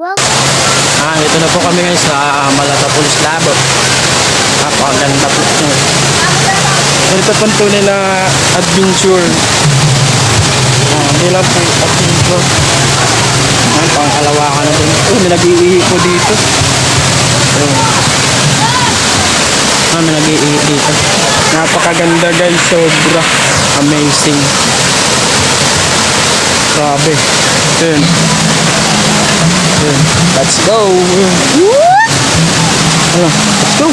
Ito na po kami ngayon sa Malata Police Labo. Napakaganda po ito. Ito po tunay na adventure. Hindi lang po adventure. Pangkalawakan na din. May nag-iihi po dito. May nag-iihi dito. Napakaganda guys. Sobra. Amazing. Grabe. Yun. Let's go. Let's go.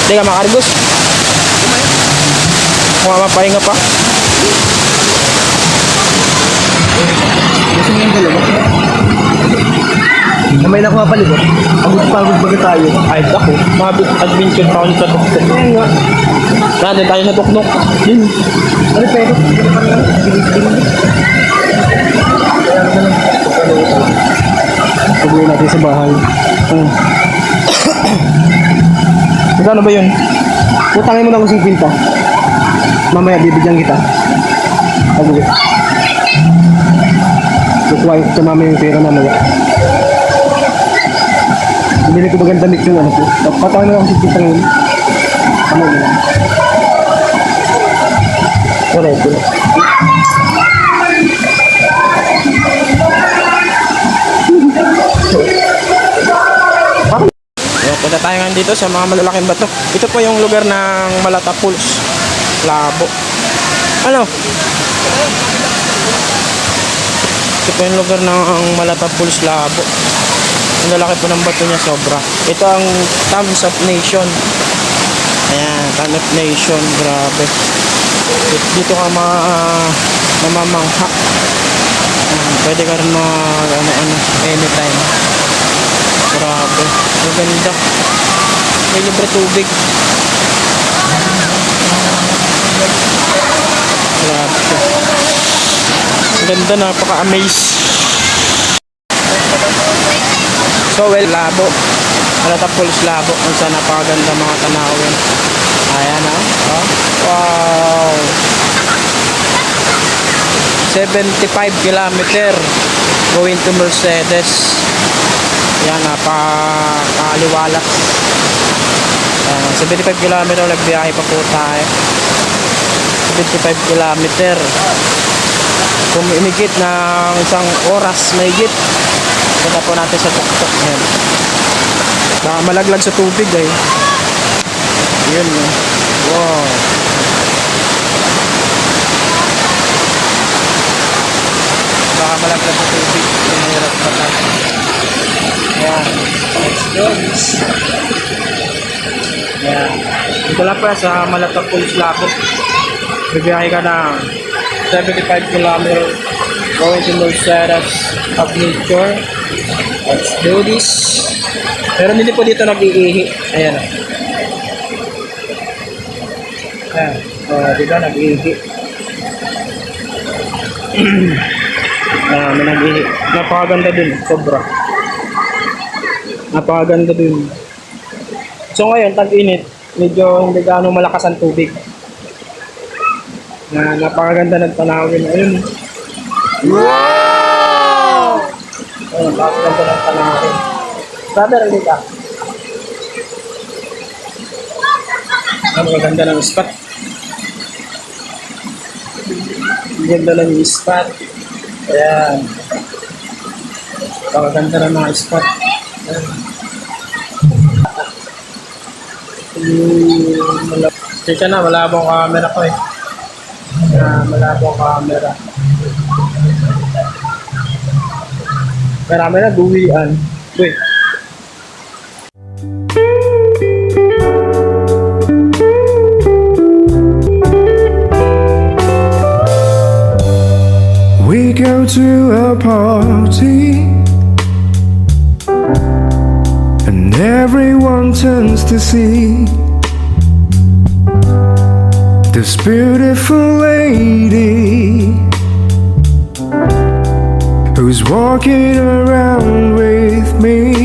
Hindi ka makargos. Mapahinga pa. Gusto mo yung dalawa? May nakuha palibot. Pagod ba tayo? Ay, ako. Adventure pa ako sa tuktok. Ayun nga. Nandun tayo sa tuktok. Yun. Ano pero? Pag-uwi natin sa bahay. Magkano ba yun? Utangin mo na kung 50. Mamaya bibigyan kita. Pag-uwi. Kukuha ko sa mama yung pera mamaya. Binili ko bagang damit yung ano po. Patangin mo na kung 50 ngayon. Ano yun? Correct. Punta tayo nga dito sa mga malalaking bato. Ito po yung lugar ng Malata Falls Labo. Ano? Ito po yung lugar ng Malata Falls Labo. Ang lalaki po ng bato niya, sobra. Ito ang Thumbs Up Nation. Ayan, Thumbs Up Nation. Grabe. Dito ka mamamangha. Pwede ka rin anytime. Grabe. Maganda. May libre tubig. Grabe. Maganda, napaka-amaze. So well, Labo. Malata Falls Labo. Kung saan napakaganda mga tanawin. Ayan wow. 75 kilometer going to Mercedes. Yan, napakaliwalas. 75 kilometer nagbiyahe pa po tayo. 75 kilometer. Kung imigit ng isang oras na higit, punta po natin sa tuktok. Yan. Baka malaglag sa tubig eh. Yun. Wow. Baka malaglag sa tubig. Hirap pa tayo. Ayan. Let's go. Ayan. Ito lang pa sa Malata Falls Labo. Bibiyahe ka ng 75 km going to Mercedes of nature. Let's do this. Pero hindi po dito nag-iihi. Ayan. Ayan. Dito nag-iihi. May nag-ihi. Napakaganda din. Sobra. Napakaganda din. So ngayon, tag-init, medyo hindi gaano malakas ang tubig. Napakaganda ng tanawin. Ayun. Wow! Ayun, napakaganda ng tanawin. Brother, hindi ka. Napakaganda ng spot. Ganda lang yung spot. Ayan. Napakaganda ng mga spot. Sige na, malabong camera ko eh. Malabong camera. Marami na buwian. Wait. We go to a party and everyone turns to see this beautiful lady who's walking around with me.